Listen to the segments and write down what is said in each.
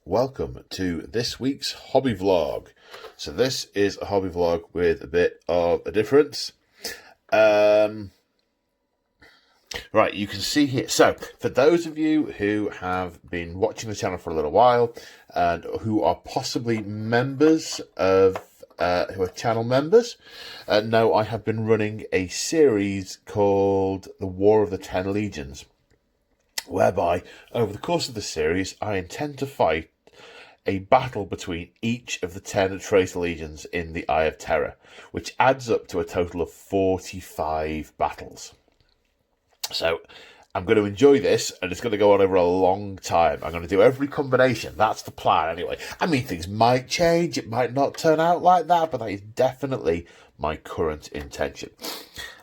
welcome to this week's hobby vlog. So this is a hobby vlog with a bit of a difference. Right, you can see here. So for those of you who have been watching the channel for a little while and who are possibly members of who are channel members, know I have been running a series called The War of the Ten Legions, whereby over the course of the series I intend to fight a battle between each of the 10 traitor legions in the Eye of Terror, which adds up to a total of 45 battles. So I'm going to enjoy this, and it's going to go on over a long time. I'm going to do every combination. That's the plan anyway. I mean, things might change. It might not turn out like that, but that is definitely my current intention.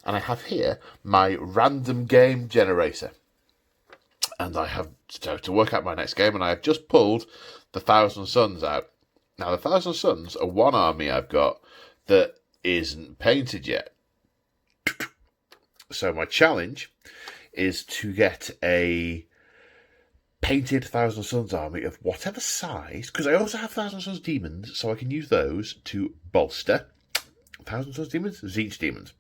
And I have here my random game generator. And I have to work out my next game, and I have just pulled the Thousand Suns out. Now, the Thousand Suns are one army I've got that isn't painted yet. So my challenge is to get a painted Thousand Suns army of whatever size, because I also have Thousand Suns demons, so I can use those to bolster. Thousand Suns demons? Zeech demons.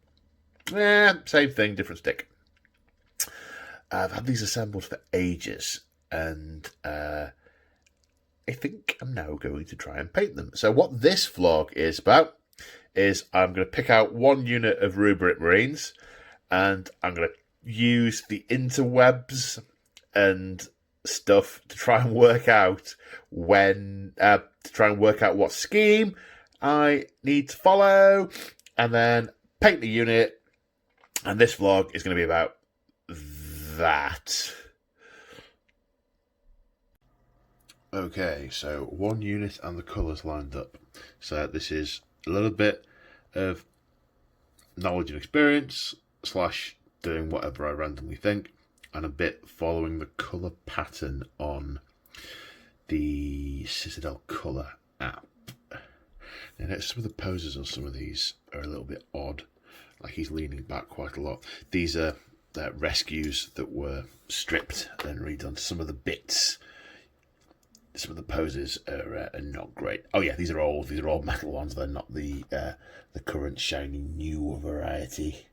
Same thing, different stick. I've had these assembled for ages, and I think I'm now going to try and paint them. So what this vlog is about is I'm going to pick out one unit of Rubric Marines, and I'm going to use the interwebs and stuff to try and work out what scheme I need to follow, and then paint the unit. And this vlog is going to be about that. Okay, so one unit and the colours lined up. So this is a little bit of knowledge and experience / doing whatever I randomly think, and a bit following the colour pattern on the Citadel Colour app. Now, some of the poses on some of these are a little bit odd, like he's leaning back quite a lot. These are rescues that were stripped and redone. Some of the bits, some of the poses are not great. Oh yeah, these are old metal ones. They're not the current shiny new variety.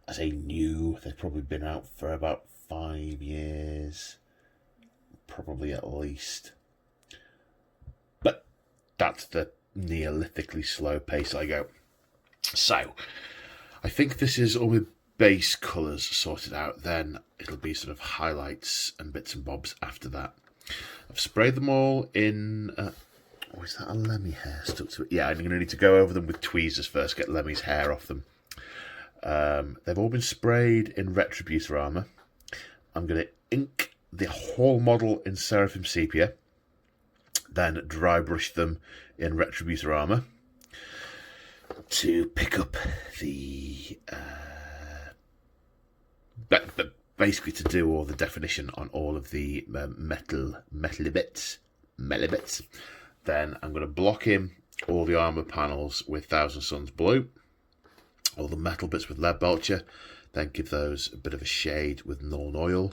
I say new, they've probably been out for about 5 years, probably at least. But that's the Neolithically slow pace I go. So I think this is all the base colours sorted out. Then it'll be sort of highlights and bits and bobs after that. I've sprayed them all in is that a Lemmy hair stuck to it? Yeah, I'm going to need to go over them with tweezers first, get Lemmy's hair off them. They've all been sprayed in Retributor armour. I'm going to ink the whole model in Seraphim Sepia, then dry brush them in Retributor armour to pick up the basically to do all the definition on all of the metal bits. Then I'm going to block in all the armour panels with Thousand Suns blue, all the metal bits with lead belcher, then give those a bit of a shade with Norn oil,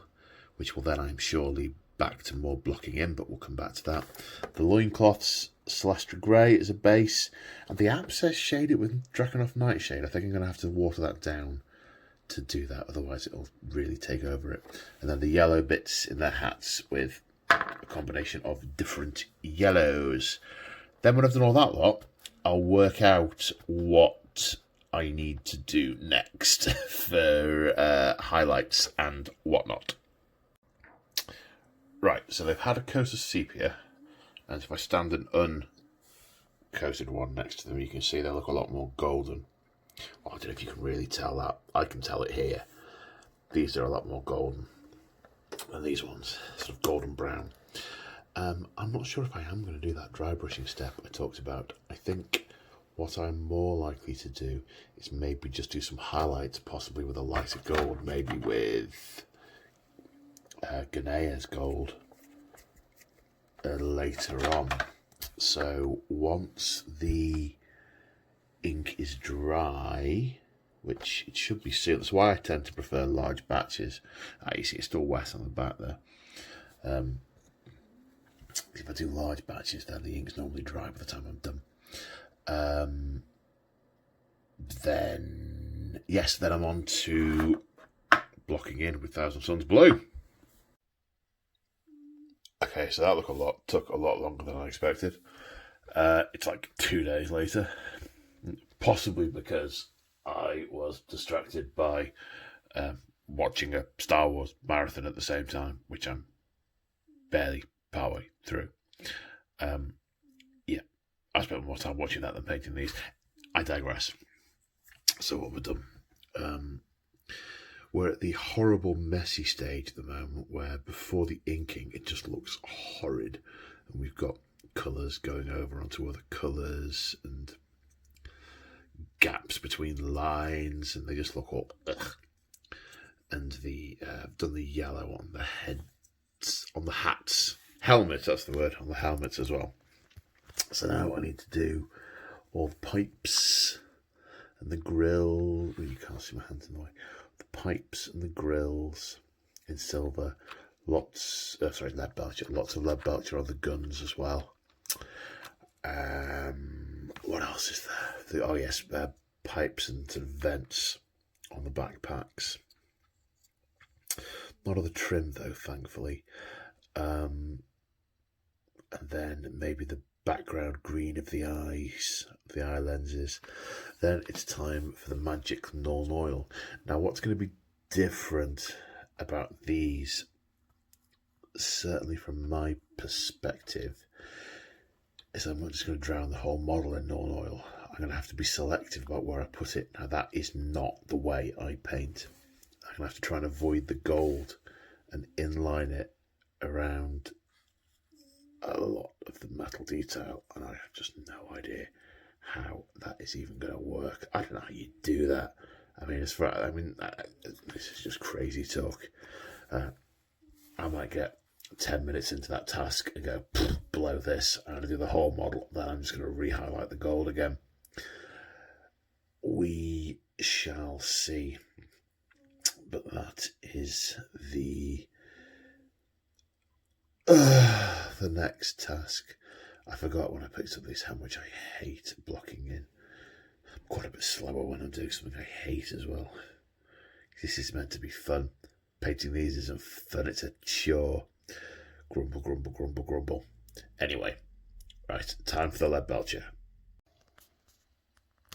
which will then, I'm sure, lead back to more blocking in, but we'll come back to that. The loincloths, Celestra Grey as a base, and the app says shade it with Drakenhof Nightshade. I think I'm going to have to water that down to do that, otherwise it'll really take over it. And then the yellow bits in their hats with a combination of different yellows. Then when I've done all that lot, I'll work out what I need to do next for highlights and whatnot. Right, so they've had a coat of sepia, and if I stand an uncoated one next to them, you can see they look a lot more golden. Oh, I don't know if you can really tell that. I can tell it here. These are a lot more golden than these ones, sort of golden brown. I'm not sure if I am going to do that dry brushing step I talked about. I think what I'm more likely to do is maybe just do some highlights, possibly with a lighter gold, maybe with Ghanaia's gold later on. So once the ink is dry, which it should be soon, that's why I tend to prefer large batches. You see it's still wet on the back there. if I do large batches, then the ink's normally dry by the time I'm done. Then I'm on to blocking in with Thousand Suns Blue. Okay, so that took a lot longer than I expected. It's like 2 days later, possibly because I was distracted by watching a Star Wars marathon at the same time, which I'm barely partway through. I spent more time watching that than painting these. I digress. So what we've done, we're at the horrible messy stage at the moment where before the inking it just looks horrid, and we've got colours going over onto other colours and gaps between lines, and they just look all ugh. And I've done the yellow on the heads, on the hats, helmets, that's the word, on the helmets as well. So now I need to do all the pipes and the grill. You can't see my hands in the way. The pipes and the grills in silver. Lead belcher. Lots of lead belcher on the guns as well. What else is there? Pipes and sort of vents on the backpacks. Not on the trim though, thankfully. And then maybe the background green of the eyes, the eye lenses. Then it's time for the magic Nuln Oil. Now, what's going to be different about these, certainly from my perspective, is I'm not just going to drown the whole model in Nuln Oil. I'm going to have to be selective about where I put it. Now, that is not the way I paint. I'm going to have to try and avoid the gold and inline it around a lot of the metal detail, and I have just no idea how that is even going to work. I don't know how you do that. This is just crazy talk. I might get 10 minutes into that task and go, blow this, I'm going to do the whole model, then I'm just going to re-highlight the gold again. We shall see. But that is the next task. I forgot when I picked up this how much I hate blocking in. I'm quite a bit slower when I'm doing something I hate as well. This is meant to be fun. Painting these isn't fun, it's a chore. Grumble, grumble, grumble, grumble. Anyway, right, time for the lead belcher.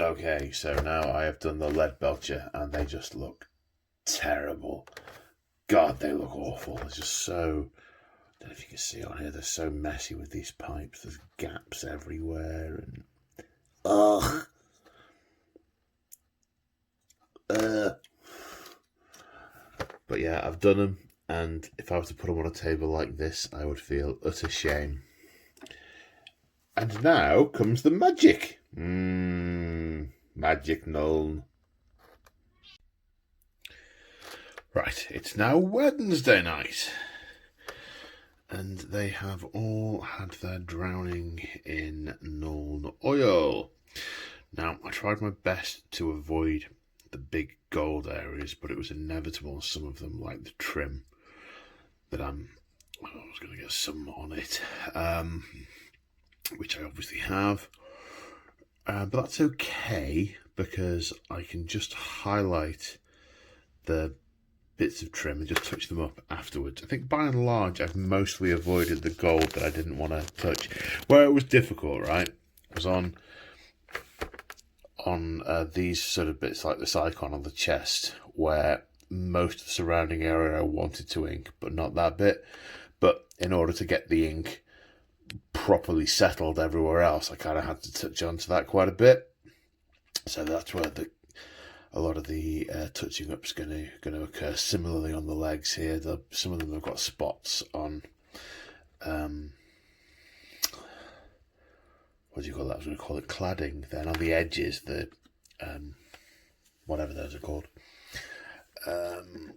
Okay, so now I have done the lead belcher and they just look terrible. God, they look awful. They're just so... I don't know if you can see on here, they're so messy with these pipes. There's gaps everywhere and... Ugh! But yeah, I've done them, and if I was to put them on a table like this, I would feel utter shame. And now comes the magic. Magic Nuln. Right, it's now Wednesday night. And they have all had their drowning in Nuln Oil. Now, I tried my best to avoid the big gold areas, but it was inevitable on some of them, like the trim, that I was going to get some on it, which I obviously have. But that's okay, because I can just highlight the bits of trim and just touch them up afterwards. I think by and large I've mostly avoided the gold that I didn't want to touch. Where it was difficult, right, was on these sort of bits like this icon on the chest, where most of the surrounding area I wanted to ink, but not that bit. But in order to get the ink properly settled everywhere else, I kind of had to touch onto that quite a bit. So that's where a lot of the touching up is going to occur. Similarly on the legs here, some of them have got spots on. What do you call that? I was going to call it cladding. Then on the edges, the whatever those are called. The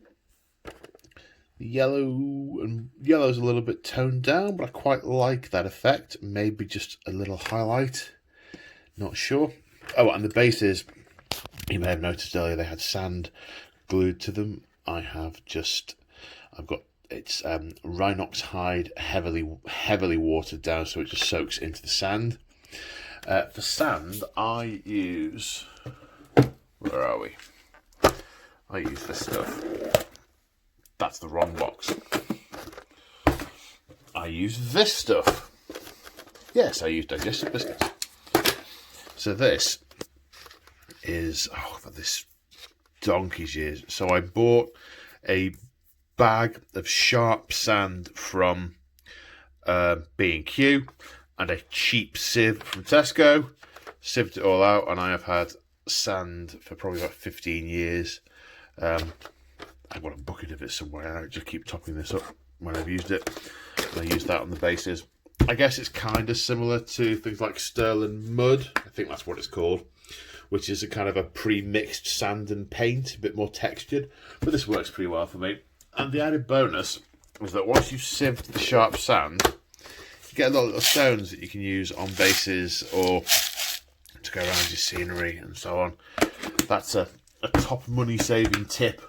yellow's a little bit toned down, but I quite like that effect. Maybe just a little highlight. Not sure. Oh, and the bases, you may have noticed earlier, they had sand glued to them. I've got It's Rhinox hide, heavily watered down, so it just soaks into the sand. For sand, I use... Where are we? I use this stuff. That's the wrong box. I use this stuff. Yes, I use digestive biscuits. So this is... Oh, I've had this donkey's years. So I bought a bag of sharp sand from B&Q and a cheap sieve from Tesco. Sieved it all out, and I have had sand for probably about 15 years. I've got a bucket of it somewhere, and I just keep topping this up when I've used it. And I use that on the bases. I guess it's kind of similar to things like Sterling Mud. I think that's what it's called, which is a kind of a pre-mixed sand and paint, a bit more textured. But this works pretty well for me. And the added bonus is that once you've sieved the sharp sand, you get a lot of little stones that you can use on bases or to go around your scenery and so on. That's a top money saving tip.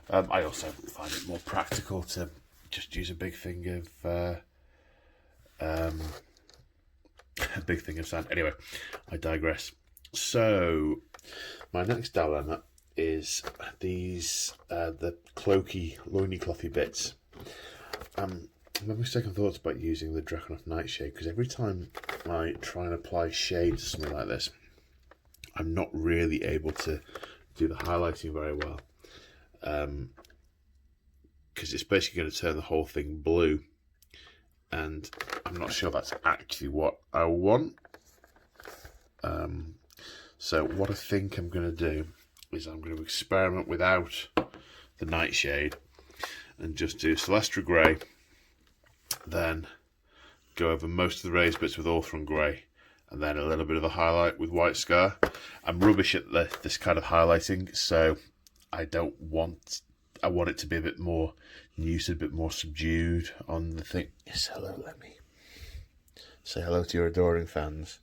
I also find it more practical to just use a big thing of sand. Anyway, I digress. So my next dilemma is these the cloaky, loiny clothy bits. I'm having second thoughts about using the Draconoff nightshade, because every time I try and apply shade to something like this, I'm not really able to do the highlighting very well, because it's basically going to turn the whole thing blue, and I'm not sure that's actually what I want. So what I think I'm going to do is I'm going to experiment without the nightshade and just do Celestra Grey, then go over most of the raised bits with Orthron Grey, and then a little bit of a highlight with White Scar. I'm rubbish at this kind of highlighting, so I want it to be a bit more muted, a bit more subdued on the thing. Yes, hello, Lemmy. Say hello to your adoring fans.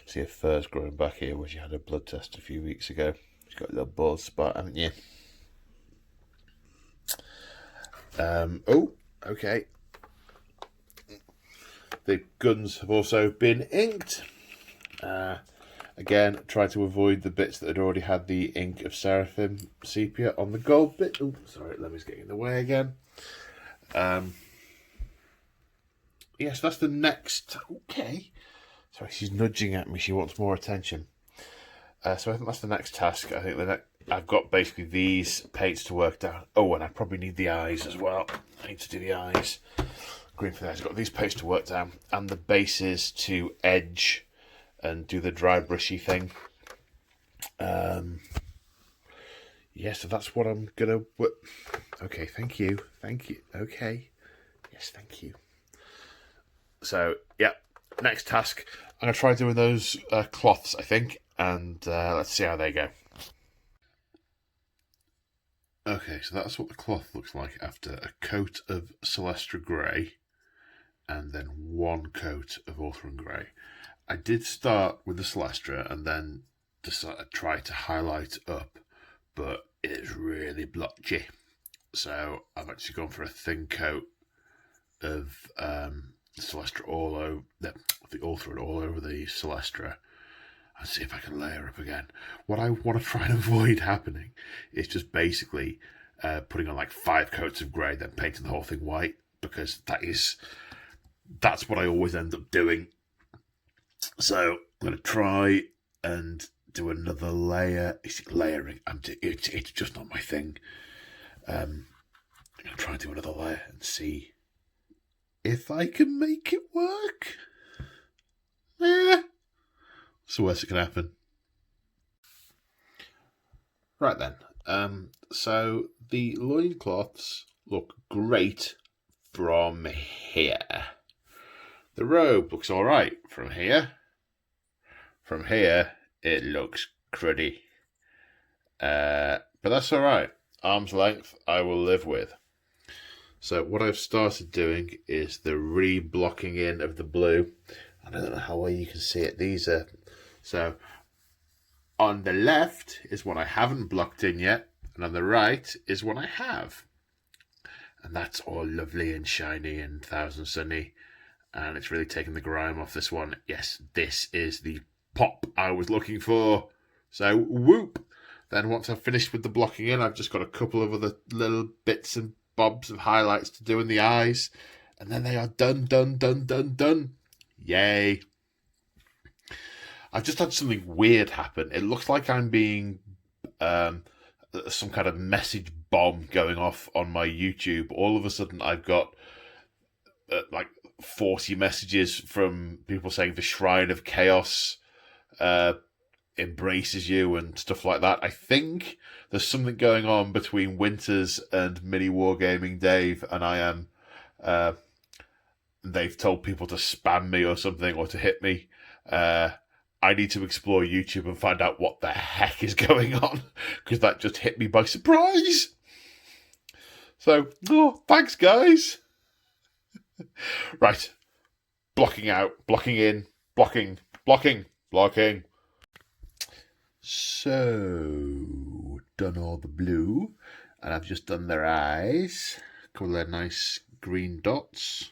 See your fur's growing back here, which you had a blood test a few weeks ago. You've got a little bald spot, haven't you? Oh, okay. The guns have also been inked. Again, try to avoid the bits that had already had the ink of Seraphim Sepia on the gold bit. Oh, sorry, Lemmy's getting in the way again. Yes, that's the next. Okay. Sorry, she's nudging at me. She wants more attention. So I think that's the next task. I think I've got basically these paints to work down. Oh, and I probably need the eyes as well. I need to do the eyes. Green for the eyes. I've got these paints to work down and the bases to edge and do the dry brushy thing. Yeah, so that's what I'm gonna. Okay, thank you. Okay, yes, thank you. So yeah, next task. I'm gonna try doing those cloths, I think, and let's see how they go. Okay, so that's what the cloth looks like after a coat of Celestra Grey and then one coat of Orthron Grey. I did start with the Celestra and then try to highlight up, but it is really blotchy. So I've actually gone for a thin coat of Celestra all over the Orthron all over the Celestra, and see if I can layer up again. What I want to try and avoid happening is just basically putting on like 5 coats of grey, then painting the whole thing white, because that's what I always end up doing. So I'm going to try and do another layer. Is it layering? It's just not my thing. I'm going to try and do another layer and see if I can make it work. What's the worst that can happen? Right then. So the loincloths look great from here. The robe looks alright from here. From here, it looks cruddy. But that's alright. Arm's length, I will live with. So what I've started doing is the re-blocking in of the blue. I don't know how well you can see it. These are... So on the left is one I haven't blocked in yet, and on the right is one I have. and that's all lovely and shiny and thousand sunny, and it's really taken the grime off this one. Yes, this is the pop I was looking for. So whoop. Then once I've finished with the blocking in, I've just got a couple of other little bits and bobs of highlights to do in the eyes, and then they are done. Yay. I've just had something weird happen. It looks like I'm being some kind of message bomb going off on my YouTube. All of a sudden, I've got like 40 messages from people saying the Shrine of Chaos embraces you and stuff like that. I think there's something going on between Winters and Mini Wargaming Dave, and I am. They've told people to spam me or something, or to hit me. I need to explore YouTube and find out what the heck is going on, because that just hit me by surprise. So, thanks, guys. Right. Blocking out, blocking in, blocking. So, done all the blue, and I've just done their eyes. A couple of nice green dots.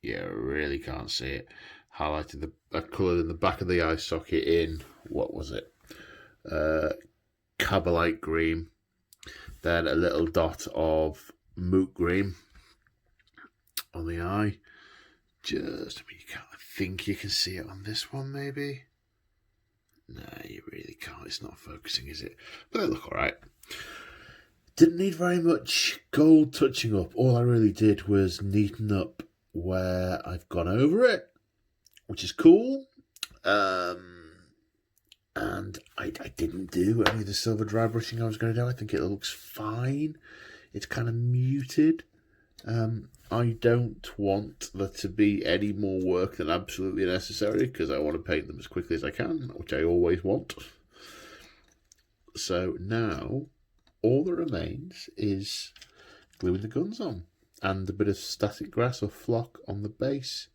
Yeah, really can't see it. Highlighted the colour in the back of the eye socket in, what was it? Cabalite green. Then a little dot of moot green on the eye. I think you can see it on this one, maybe. No, you really can't. It's not focusing, is it? But they look alright. Didn't need very much gold touching up. All I really did was neaten up where I've gone over it, which is cool. And I didn't do any of the silver dry brushing I was going to do. I think it looks fine. It's kind of muted. I don't want there to be any more work than absolutely necessary, because I want to paint them as quickly as I can, which I always want. So now all that remains is gluing the guns on and a bit of static grass or flock on the base.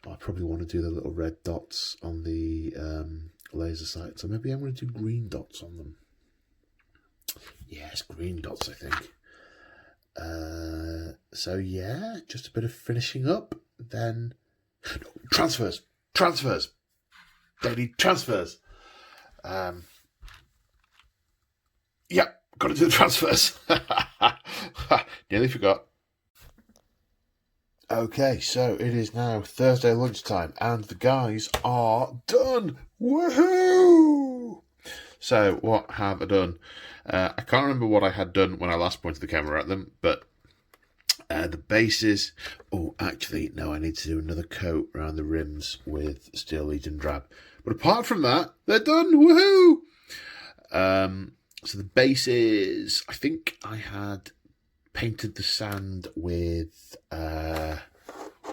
I probably want to do the little red dots on the laser sight, so maybe I'm going to do green dots on them. Yes, green dots, I think. So yeah, just a bit of finishing up. Then transfers. They need transfers. Yeah, got to do the transfers. Nearly forgot. Okay, so it is now Thursday lunchtime, and the guys are done. Woohoo! So what have I done? I can't remember what I had done when I last pointed the camera at them, but the bases... Oh, actually, no, I need to do another coat around the rims with Steel Legion Drab. But apart from that, they're done. Woohoo! So the bases, I think I had painted the sand with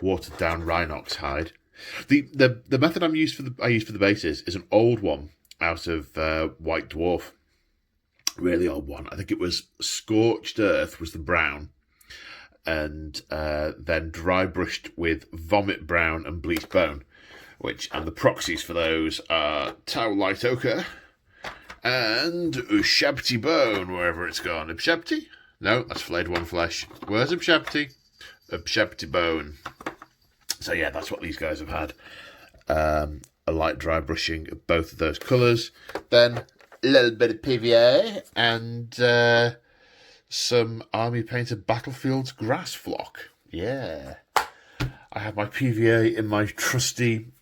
watered down Rhinox hide. The method I used for the bases is an old one out of White Dwarf. Really old one. I think it was Scorched Earth was the brown, and then dry brushed with Vomit Brown and Bleach Bone, and the proxies for those are Tau Light Ochre and Ushabti Bone, wherever it's gone. Ushabti? No, that's Flayed One Flesh. Where's Ushabti? Ushabti Bone. So yeah, that's what these guys have had. A light dry brushing of both of those colours. Then a little bit of PVA and some Army Painter Battlefields grass flock. Yeah. I have my PVA in my trusty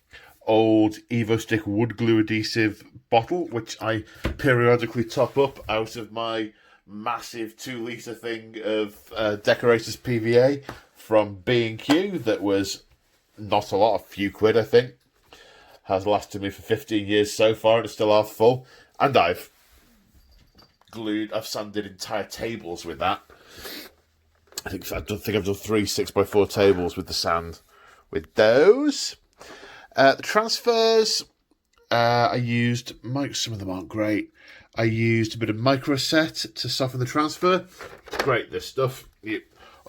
old EvoStick wood glue adhesive bottle, which I periodically top up out of my massive 2-litre thing of Decorators PVA from B&Q that was not a lot, a few quid, I think. Has lasted me for 15 years so far, and it's still half full. And I've sanded entire tables with that. I think I've done 3 6x4 tables with the sand with those. The transfers, I used, some of them aren't great. I used a bit of micro set to soften the transfer. Great, this stuff.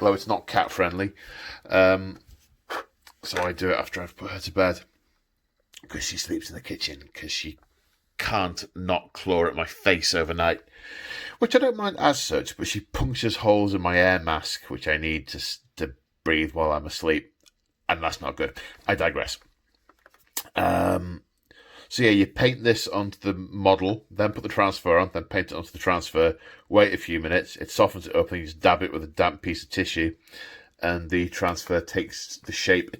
Although it's not cat friendly. So I do it after I've put her to bed, because she sleeps in the kitchen, because she can't not claw at my face overnight, which I don't mind as such, but she punctures holes in my air mask, which I need to breathe while I'm asleep, and that's not good. I digress. So yeah, you paint this onto the model, then put the transfer on, then paint it onto the transfer, wait a few minutes, it softens it up, and you just dab it with a damp piece of tissue, and the transfer takes the shape. I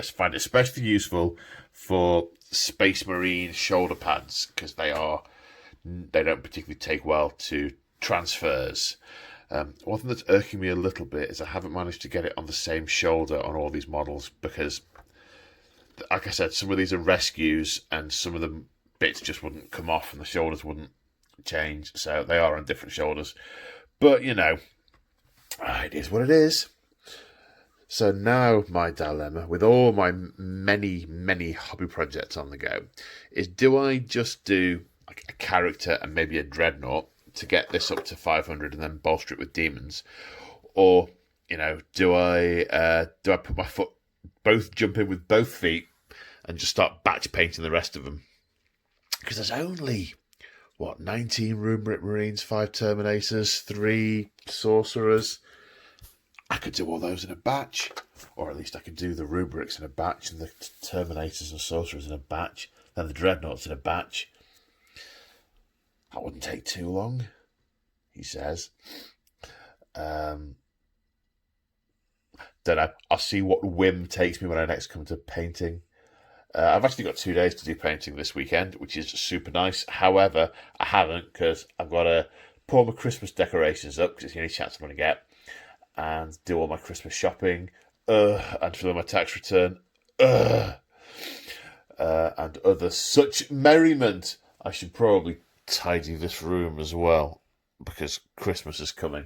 find it especially useful for Space Marine shoulder pads, because they don't particularly take well to transfers. One thing that's irking me a little bit is I haven't managed to get it on the same shoulder on all these models, because like I said, some of these are rescues and some of the bits just wouldn't come off and the shoulders wouldn't change. So they are on different shoulders. But, it is what it is. So now my dilemma, with all my many, many hobby projects on the go, is do I just do like a character and maybe a dreadnought to get this up to 500 and then bolster it with demons? Or, do I put my foot, jump in with both feet and just start batch painting the rest of them? Because there's only, 19 Rubric Marines, 5 Terminators, 3 Sorcerers. I could do all those in a batch, or at least I could do the Rubrics in a batch and the Terminators and Sorcerers in a batch, then the Dreadnoughts in a batch. That wouldn't take too long, he says. Don't know. I'll see what whim takes me when I next come to painting. I've actually got 2 days to do painting this weekend, which is super nice. However, I haven't, because I've got to pour my Christmas decorations up, because it's the only chance I'm going to get, and do all my Christmas shopping, and fill in my tax return, and other such merriment. I should probably tidy this room as well, because Christmas is coming.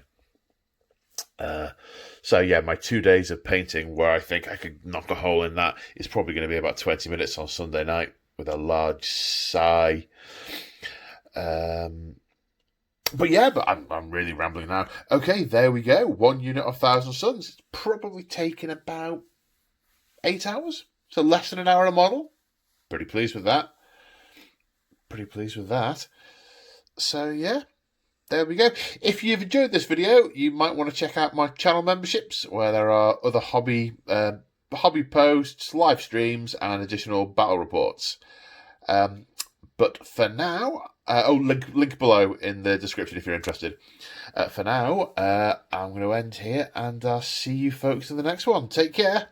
So yeah, my 2 days of painting, where I think I could knock a hole in that, is probably going to be about 20 minutes on Sunday night with a large sigh. But I'm really rambling now. Okay, there we go. 1 unit of Thousand Suns. It's probably taken about 8 hours, so less than an hour a model. Pretty pleased with that. So yeah. There we go. If you've enjoyed this video, you might want to check out my channel memberships, where there are other hobby posts, live streams, and additional battle reports. But for now, link below in the description if you're interested. For now, I'm going to end here, and I'll see you folks in the next one. Take care.